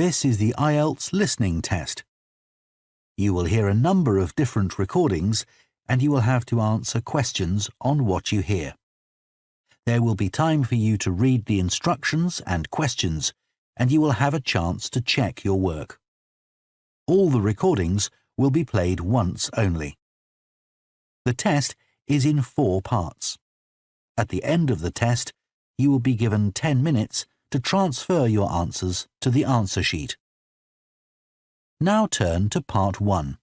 This is the IELTS listening test. You will hear a number of different recordings and you will have to answer questions on what you hear. There will be time for you to read the instructions and questions, and you will have a chance to check your work. All the recordings will be played once only. The test is in 4 parts. At the end of the test, you will be given 10 minutes to transfer your answers to the answer sheet. Now turn to Part 1.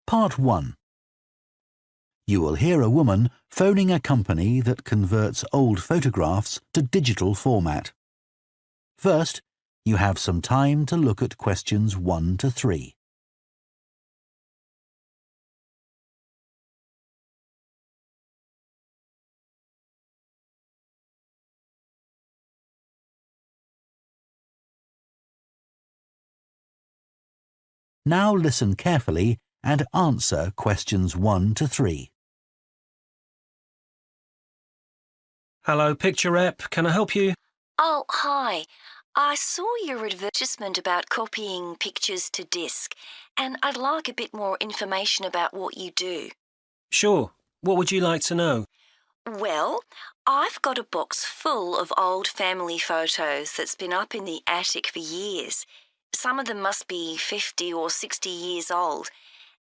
Part 1. You will hear a woman phoning a company that converts old photographs to digital format. First, you have some time to look at questions 1 to 3. Now listen carefully and answer questions 1 to 3. Hello, Picture Rep. Can I help you? Oh, hi. I saw your advertisement about copying pictures to disk, and I'd like a bit more information about what you do. Sure. What would you like to know? Well, I've got a box full of old family photos that's been up in the attic for years. Some of them must be 50 or 60 years old,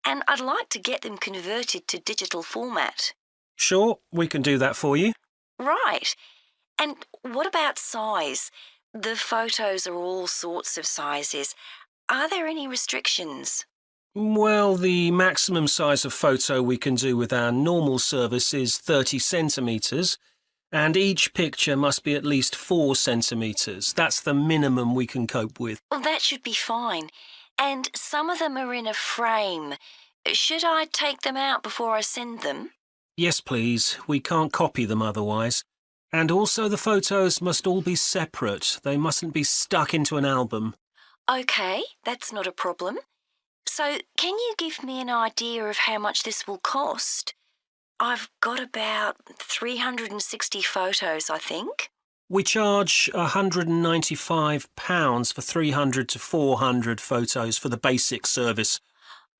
and I'd like to get them converted to digital format. Sure, we can do that for you. Right. And what about size? The photos are all sorts of sizes. Are there any restrictions? Well, the maximum size of photo we can do with our normal service is 30 centimetres, and each picture must be at least 4 centimetres. That's the minimum we can cope with. Well, that should be fine. And some of them are in a frame. Should I take them out before I send them? Yes, please. We can't copy them otherwise. And also the photos must all be separate. They mustn't be stuck into an album. OK, that's not a problem. So can you give me an idea of how much this will cost? I've got about 360 photos, I think. We charge £195 for 300 to 400 photos for the basic service.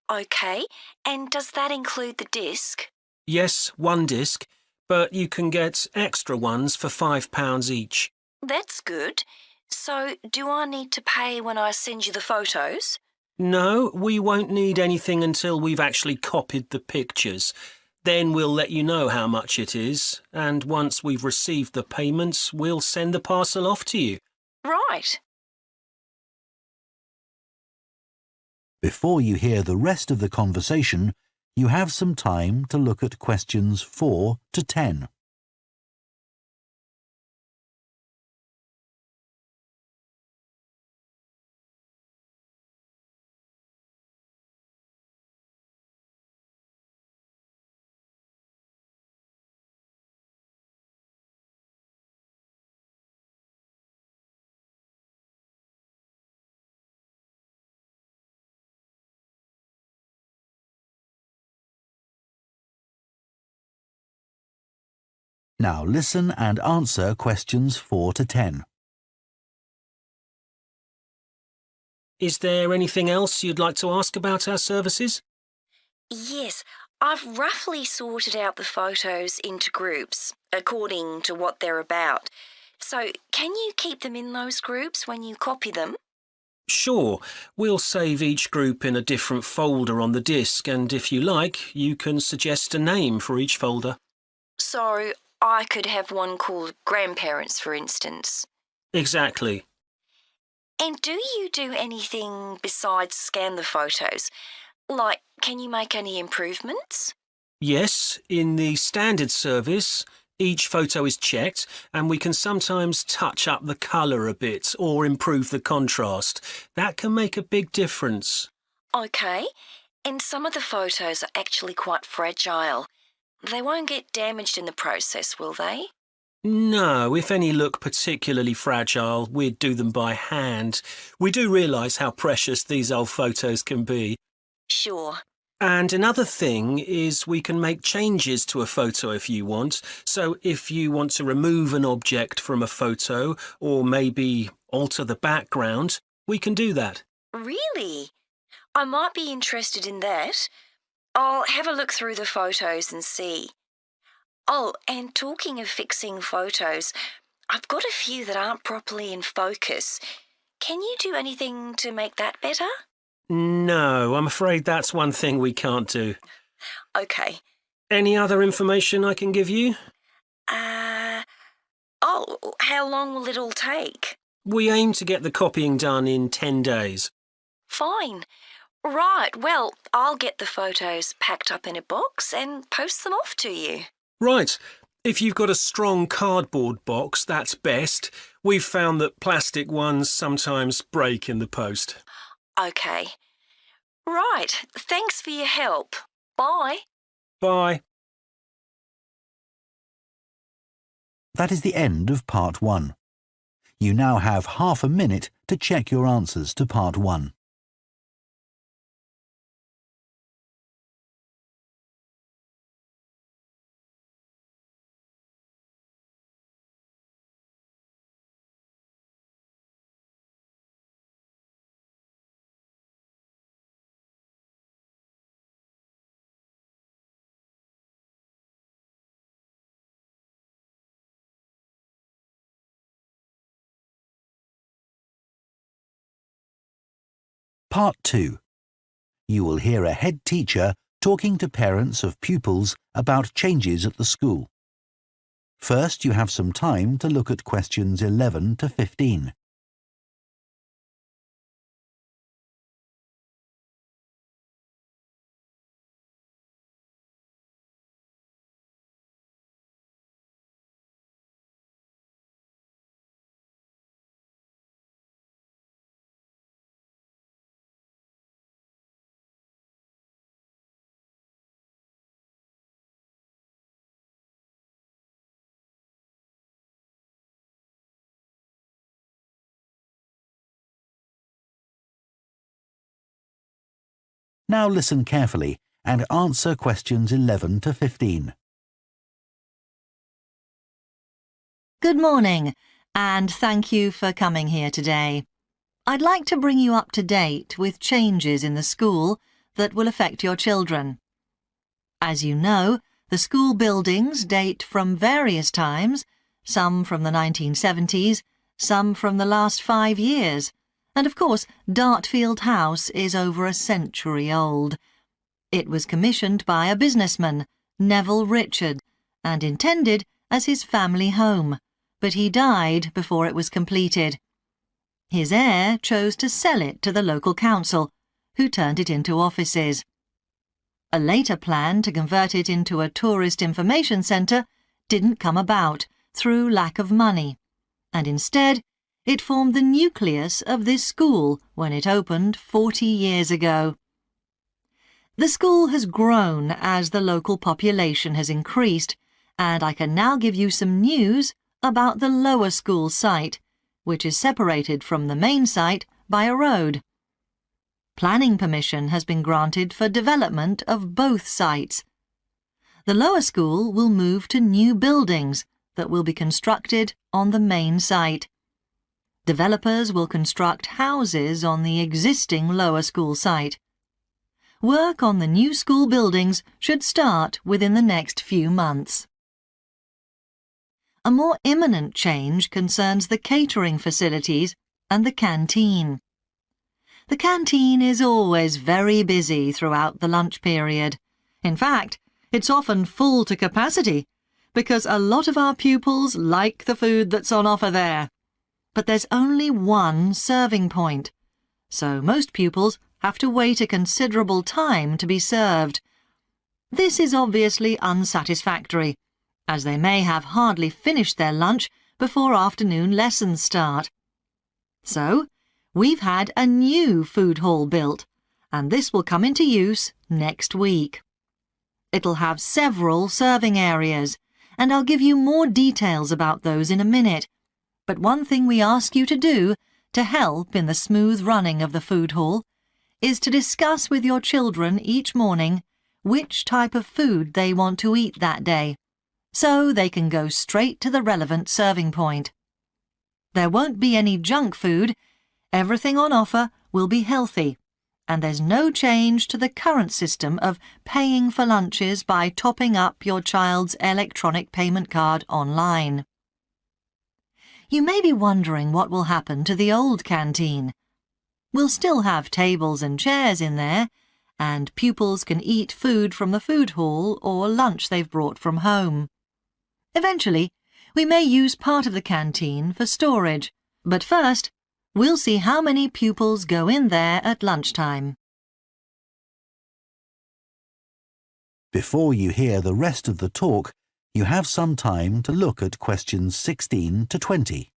OK, and does that include the disc? Yes, 1 disc, but you can get extra ones for £5 each. That's good. So do I need to pay when I send you the photos? No, we won't need anything until we've actually copied the pictures. Then we'll let you know how much it is, and once we've received the payments, we'll send the parcel off to you. Right. Before you hear the rest of the conversation, you have some time to look at questions 4 to 10. Now listen and answer questions 4 to 10. Is there anything else you'd like to ask about our services? Yes, I've roughly sorted out the photos into groups, according to what they're about. So can you keep them in those groups when you copy them? Sure, we'll save each group in a different folder on the disk, and if you like, you can suggest a name for each folder. So I could have one called Grandparents, for instance. Exactly. And do you do anything besides scan the photos? Like, can you make any improvements? Yes, in the standard service, each photo is checked, and we can sometimes touch up the colour a bit or improve the contrast. That can make a big difference. OK. And some of the photos are actually quite fragile. They won't get damaged in the process, will they? No, if any look particularly fragile, we'd do them by hand. We do realise how precious these old photos can be. Sure. And another thing is we can make changes to a photo if you want. So if you want to remove an object from a photo or maybe alter the background, we can do that. Really? I might be interested in that. I'll have a look through the photos and see. Oh, and talking of fixing photos, I've got a few that aren't properly in focus. Can you do anything to make that better? No, I'm afraid that's one thing we can't do. Okay. Any other information I can give you? How long will it all take? We aim to get the copying done in 10 days. Fine. Right, well, I'll get the photos packed up in a box and post them off to you. Right. If you've got a strong cardboard box, that's best. We've found that plastic ones sometimes break in the post. Okay. Right, thanks for your help. Bye. Bye. That is the end of part 1. You now have half a minute to check your answers to part 1. Part 2. You will hear a head teacher talking to parents of pupils about changes at the school. First, you have some time to look at questions 11 to 15. Now listen carefully and answer questions 11 to 15. Good morning, and thank you for coming here today. I'd like to bring you up to date with changes in the school that will affect your children. As you know, the school buildings date from various times, some from the 1970s, some from the last 5 years, and of course, Dartfield House is over a century old. It was commissioned by a businessman, Neville Richard, and intended as his family home, but he died before it was completed. His heir chose to sell it to the local council, who turned it into offices. A later plan to convert it into a tourist information centre didn't come about through lack of money, and instead it formed the nucleus of this school when it opened 40 years ago. The school has grown as the local population has increased, and I can now give you some news about the lower school site, which is separated from the main site by a road. Planning permission has been granted for development of both sites. The lower school will move to new buildings that will be constructed on the main site. Developers will construct houses on the existing lower school site. Work on the new school buildings should start within the next few months. A more imminent change concerns the catering facilities and the canteen. The canteen is always very busy throughout the lunch period. In fact, it's often full to capacity because a lot of our pupils like the food that's on offer there. But there's only one serving point, so most pupils have to wait a considerable time to be served. This is obviously unsatisfactory, as they may have hardly finished their lunch before afternoon lessons start. So, we've had a new food hall built, and this will come into use next week. It'll have several serving areas, and I'll give you more details about those in a minute. But one thing we ask you to do to help in the smooth running of the food hall is to discuss with your children each morning which type of food they want to eat that day, so they can go straight to the relevant serving point. There won't be any junk food, everything on offer will be healthy, and there's no change to the current system of paying for lunches by topping up your child's electronic payment card online. You may be wondering what will happen to the old canteen. We'll still have tables and chairs in there, and pupils can eat food from the food hall or lunch they've brought from home. Eventually, we may use part of the canteen for storage, but first, we'll see how many pupils go in there at lunchtime. Before you hear the rest of the talk, you have some time to look at questions 16 to 20.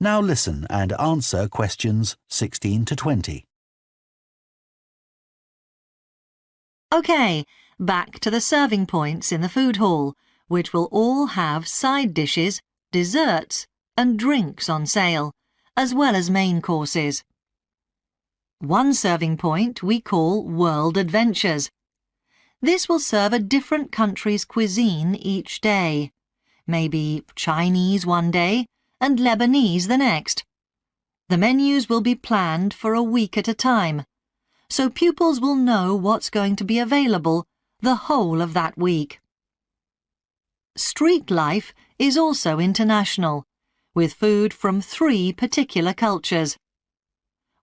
Now listen and answer questions 16 to 20. OK, back to the serving points in the food hall, which will all have side dishes, desserts and drinks on sale, as well as main courses. One serving point we call World Adventures. This will serve a different country's cuisine each day. Maybe Chinese one day and Lebanese the next. The menus will be planned for a week at a time, so pupils will know what's going to be available the whole of that week. Street life is also international, with food from 3 particular cultures.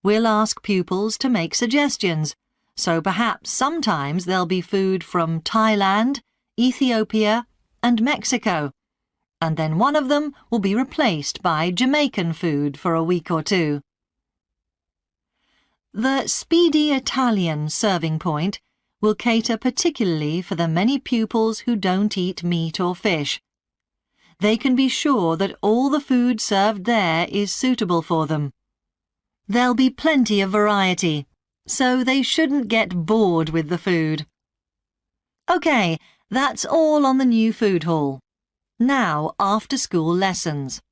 We'll ask pupils to make suggestions, so perhaps sometimes there'll be food from Thailand, Ethiopia and Mexico, and then one of them will be replaced by Jamaican food for a week or 2. The Speedy Italian serving point will cater particularly for the many pupils who don't eat meat or fish. They can be sure that all the food served there is suitable for them. There'll be plenty of variety, so they shouldn't get bored with the food. OK, that's all on the new food hall. Now, after-school lessons.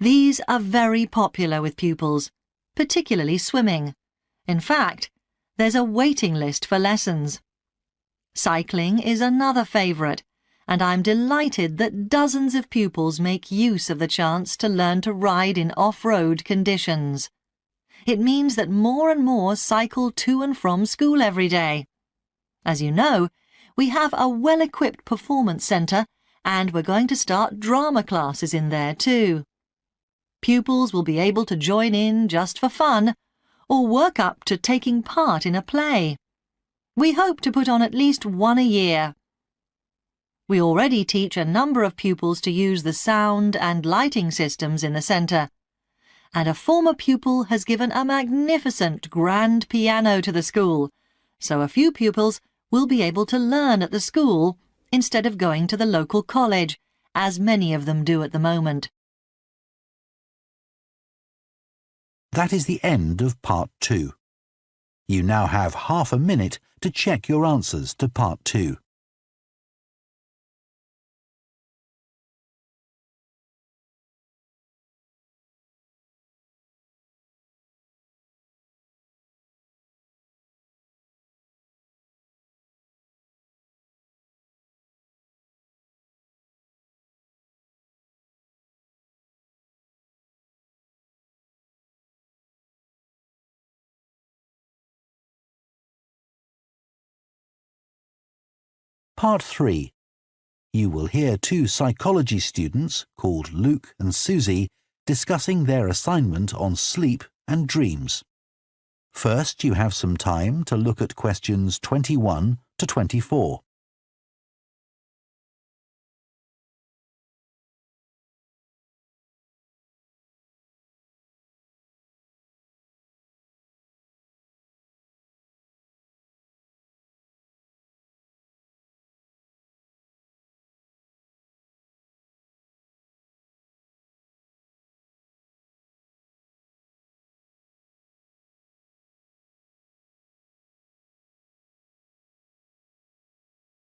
These are very popular with pupils, particularly swimming. In fact, there's a waiting list for lessons. Cycling is another favourite, and I'm delighted that dozens of pupils make use of the chance to learn to ride in off-road conditions. It means that more and more cycle to and from school every day. As you know, we have a well-equipped performance centre, and we're going to start drama classes in there too. Pupils will be able to join in just for fun, or work up to taking part in a play. We hope to put on at least one a year. We already teach a number of pupils to use the sound and lighting systems in the centre, and a former pupil has given a magnificent grand piano to the school, so a few pupils will be able to learn at the school instead of going to the local college, as many of them do at the moment. That is the end of Part 2. You now have half a minute to check your answers to Part 2. Part 3. You will hear 2 psychology students called Luke and Susie discussing their assignment on sleep and dreams. First, you have some time to look at questions 21 to 24.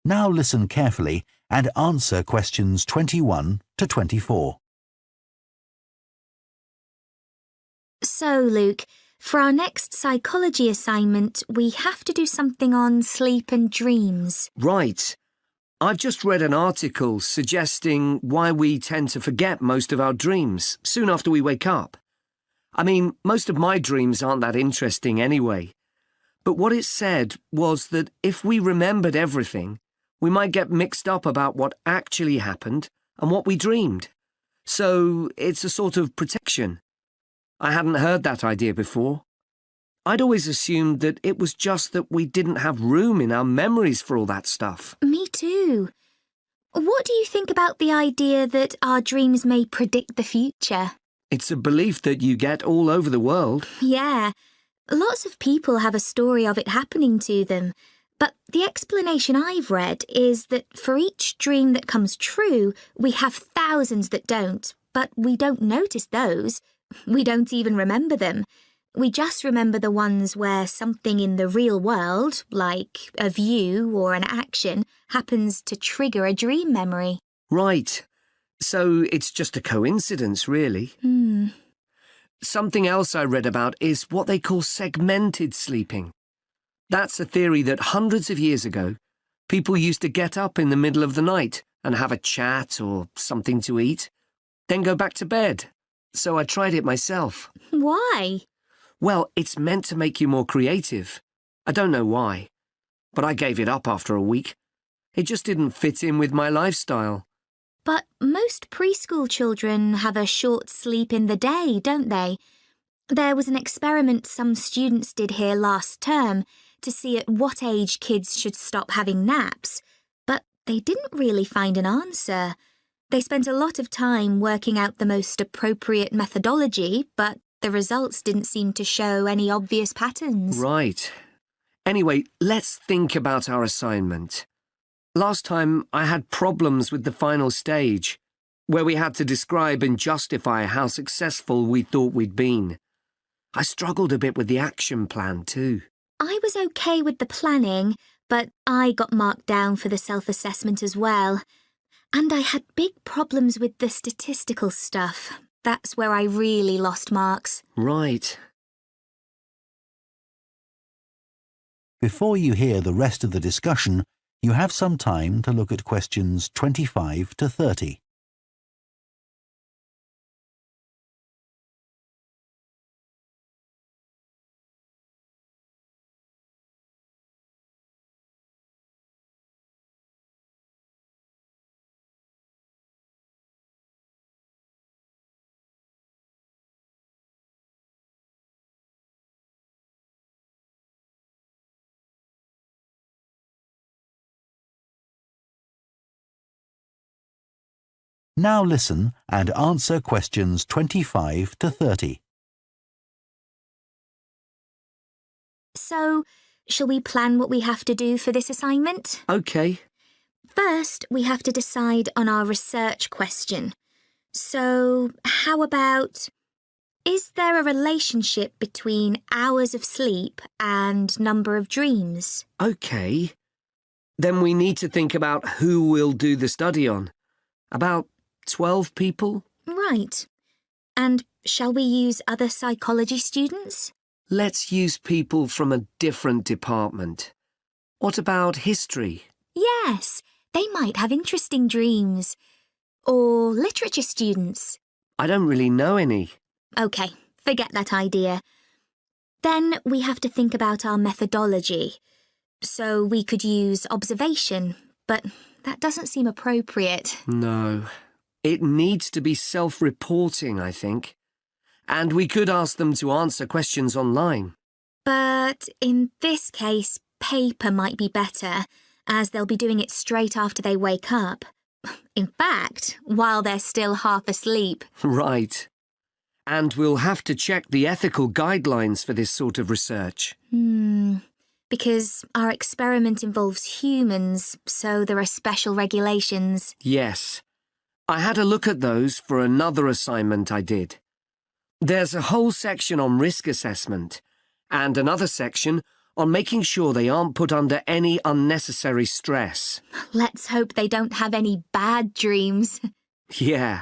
Now listen carefully and answer questions 21 to 24. So, Luke, for our next psychology assignment, we have to do something on sleep and dreams. Right. I've just read an article suggesting why we tend to forget most of our dreams soon after we wake up. I mean, most of my dreams aren't that interesting anyway. But what it said was that if we remembered everything, we might get mixed up about what actually happened and what we dreamed. So it's a sort of protection. I hadn't heard that idea before. I'd always assumed that it was just that we didn't have room in our memories for all that stuff. Me too. What do you think about the idea that our dreams may predict the future? It's a belief that you get all over the world. Yeah, lots of people have a story of it happening to them. But the explanation I've read is that for each dream that comes true, we have thousands that don't, but we don't notice those. We don't even remember them. We just remember the ones where something in the real world, like a view or an action, happens to trigger a dream memory. Right. So it's just a coincidence, really. Something else I read about is what they call segmented sleeping. That's a theory that hundreds of years ago, people used to get up in the middle of the night and have a chat or something to eat, then go back to bed. So I tried it myself. Why? Well, it's meant to make you more creative. I don't know why, but I gave it up after a week. It just didn't fit in with my lifestyle. But most preschool children have a short sleep in the day, don't they? There was an experiment some students did here last term to see at what age kids should stop having naps, but they didn't really find an answer. They spent a lot of time working out the most appropriate methodology, but the results didn't seem to show any obvious patterns. Right. Anyway, let's think about our assignment. Last time I had problems with the final stage, where we had to describe and justify how successful we thought we'd been. I struggled a bit with the action plan too. I was okay with the planning, but I got marked down for the self-assessment as well. And I had big problems with the statistical stuff. That's where I really lost marks. Right. Before you hear the rest of the discussion, you have some time to look at questions 25 to 30. Now listen and answer questions 25 to 30. So, shall we plan what we have to do for this assignment? Okay. First, we have to decide on our research question. So, how about, is there a relationship between hours of sleep and number of dreams? Okay. Then we need to think about who we'll do the study on. About 12 people? Right. And shall we use other psychology students? Let's use people from a different department. What about history? Yes, they might have interesting dreams. Or literature students. I don't really know any. OK, forget that idea. Then we have to think about our methodology. So we could use observation, but that doesn't seem appropriate. No. It needs to be self-reporting, I think. And we could ask them to answer questions online. But in this case, paper might be better, as they'll be doing it straight after they wake up. In fact, while they're still half asleep. Right. And we'll have to check the ethical guidelines for this sort of research. Because our experiment involves humans, so there are special regulations. Yes. I had a look at those for another assignment I did. There's a whole section on risk assessment and another section on making sure they aren't put under any unnecessary stress. Let's hope they don't have any bad dreams. Yeah.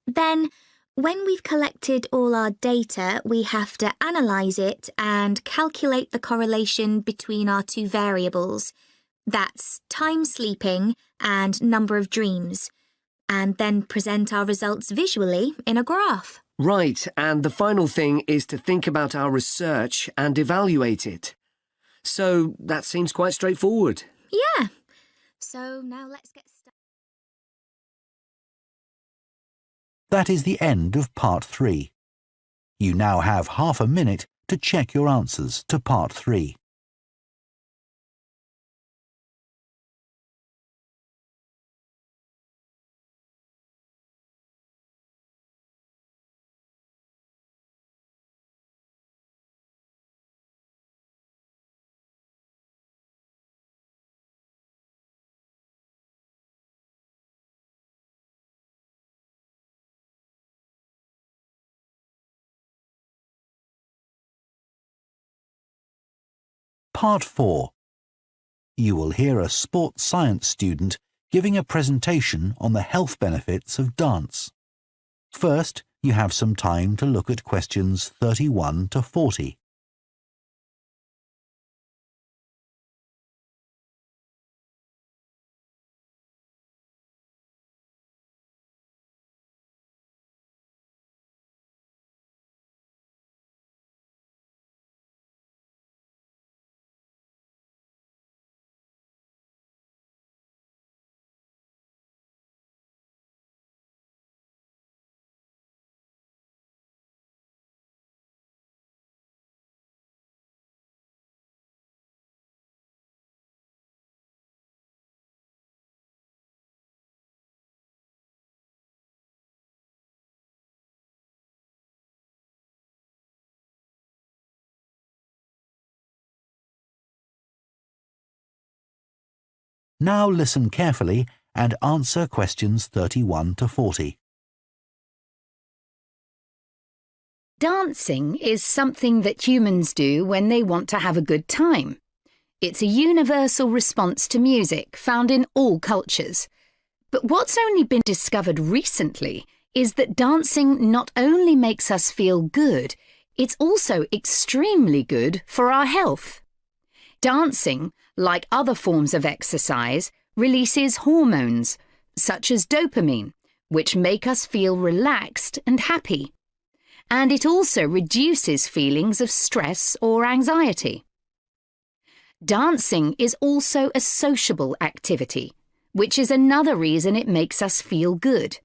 Then, when we've collected all our data, we have to analyse it and calculate the correlation between our two variables. That's time sleeping and number of dreams. And then present our results visually in a graph. Right, and the final thing is to think about our research and evaluate it. So that seems quite straightforward. Yeah. So now let's get started. That is the end of Part 3. You now have half a minute to check your answers to Part 3. Part 4. You will hear a sports science student giving a presentation on the health benefits of dance. First, you have some time to look at questions 31 to 40. Now listen carefully and answer questions 31 to 40. Dancing is something that humans do when they want to have a good time. It's a universal response to music found in all cultures. But what's only been discovered recently is that dancing not only makes us feel good, it's also extremely good for our health. Dancing, like other forms of exercise, releases hormones, such as dopamine, which make us feel relaxed and happy. And it also reduces feelings of stress or anxiety. Dancing is also a sociable activity, which is another reason it makes us feel good.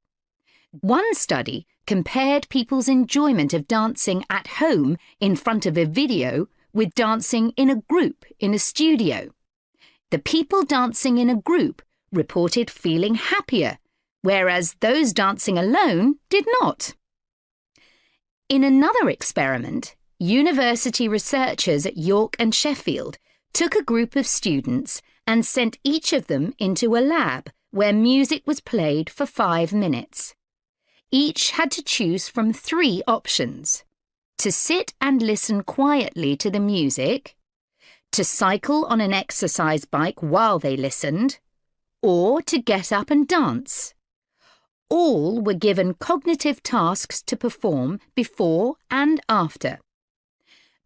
One study compared people's enjoyment of dancing at home in front of a video with dancing in a group in a studio. The people dancing in a group reported feeling happier, whereas those dancing alone did not. In another experiment, university researchers at York and Sheffield took a group of students and sent each of them into a lab where music was played for 5 minutes. Each had to choose from 3 options: to sit and listen quietly to the music, to cycle on an exercise bike while they listened, or to get up and dance. All were given cognitive tasks to perform before and after.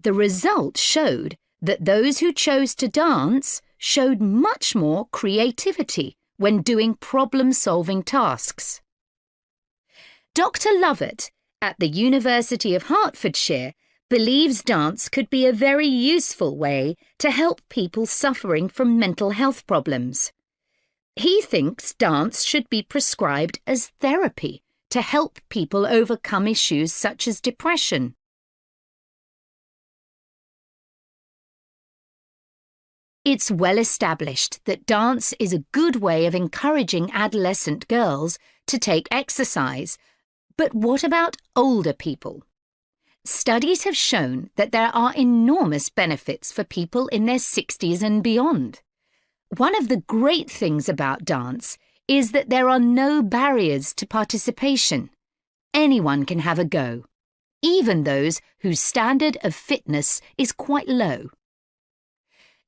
The result showed that those who chose to dance showed much more creativity when doing problem-solving tasks. Dr. Lovett at the University of Hertfordshire believes dance could be a very useful way to help people suffering from mental health problems. He thinks dance should be prescribed as therapy to help people overcome issues such as depression. It's well established that dance is a good way of encouraging adolescent girls to take exercise. But what about older people? Studies have shown that there are enormous benefits for people in their 60s and beyond. One of the great things about dance is that there are no barriers to participation. Anyone can have a go, even those whose standard of fitness is quite low.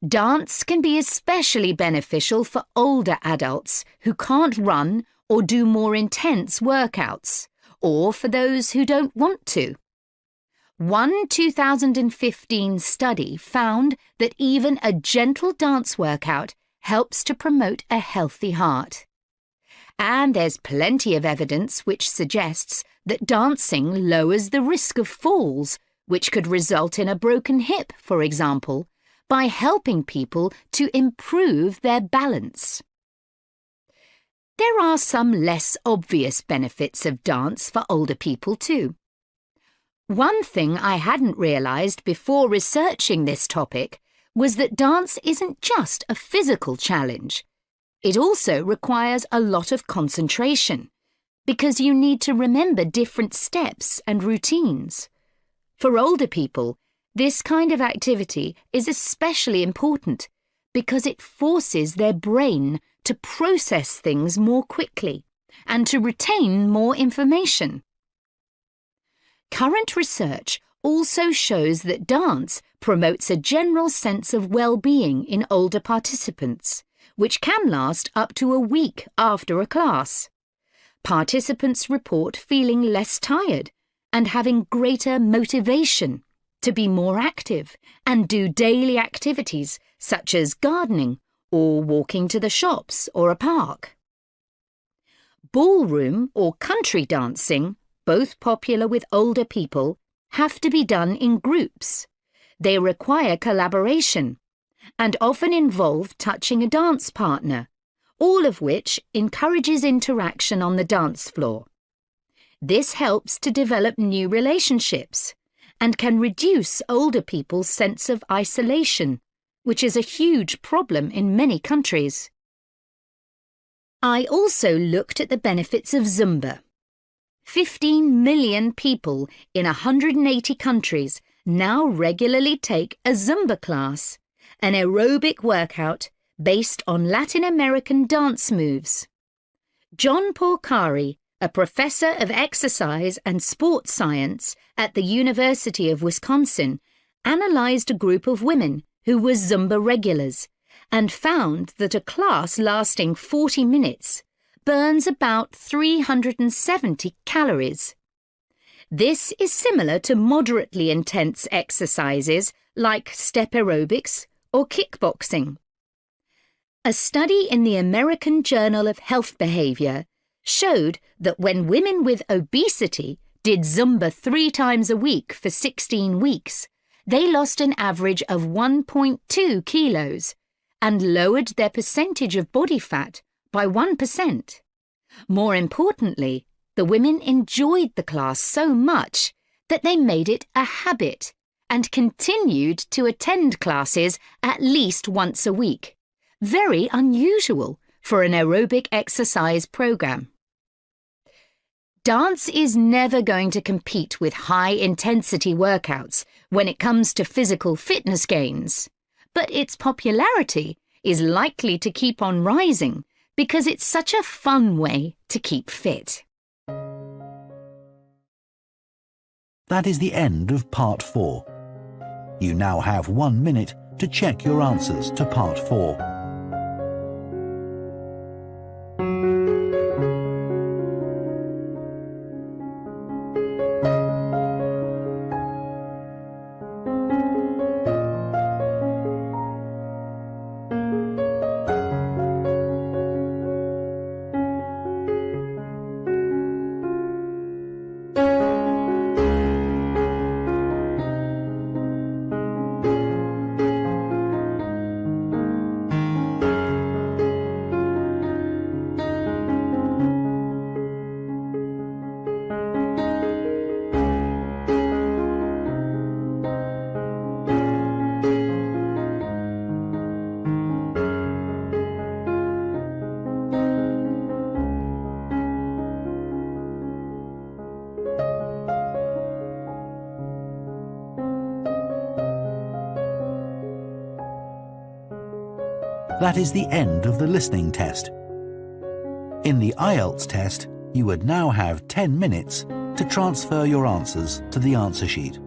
Dance can be especially beneficial for older adults who can't run or do more intense workouts, or for those who don't want to. One 2015 study found that even a gentle dance workout helps to promote a healthy heart. And there's plenty of evidence which suggests that dancing lowers the risk of falls, which could result in a broken hip, for example, by helping people to improve their balance. There are some less obvious benefits of dance for older people too. One thing I hadn't realised before researching this topic was that dance isn't just a physical challenge. It also requires a lot of concentration, because you need to remember different steps and routines. For older people, this kind of activity is especially important because it forces their brain to process things more quickly and to retain more information. Current research also shows that dance promotes a general sense of well-being in older participants, which can last up to a week after a class. Participants report feeling less tired and having greater motivation to be more active and do daily activities such as gardening or walking to the shops or a park. Ballroom or country dancing, both popular with older people, have to be done in groups. They require collaboration and often involve touching a dance partner, all of which encourages interaction on the dance floor. This helps to develop new relationships and can reduce older people's sense of isolation, which is a huge problem in many countries. I also looked at the benefits of Zumba. 15 million people in 180 countries now regularly take a Zumba class, an aerobic workout based on Latin American dance moves. John Porcari, a professor of exercise and sports science at the University of Wisconsin, analysed a group of women who were Zumba regulars and found that a class lasting 40 minutes burns about 370 calories. This is similar to moderately intense exercises like step aerobics or kickboxing. A study in the American Journal of Health Behaviour showed that when women with obesity did Zumba 3 times a week for 16 weeks, they lost an average of 1.2 kilos and lowered their percentage of body fat by 1%. More importantly, the women enjoyed the class so much that they made it a habit and continued to attend classes at least once a week. Very unusual for an aerobic exercise program. Dance is never going to compete with high-intensity workouts when it comes to physical fitness gains, but its popularity is likely to keep on rising because it's such a fun way to keep fit. That is the end of Part 4. You now have 1 minute to check your answers to Part 4. That is the end of the listening test. In the IELTS test, you would now have 10 minutes to transfer your answers to the answer sheet.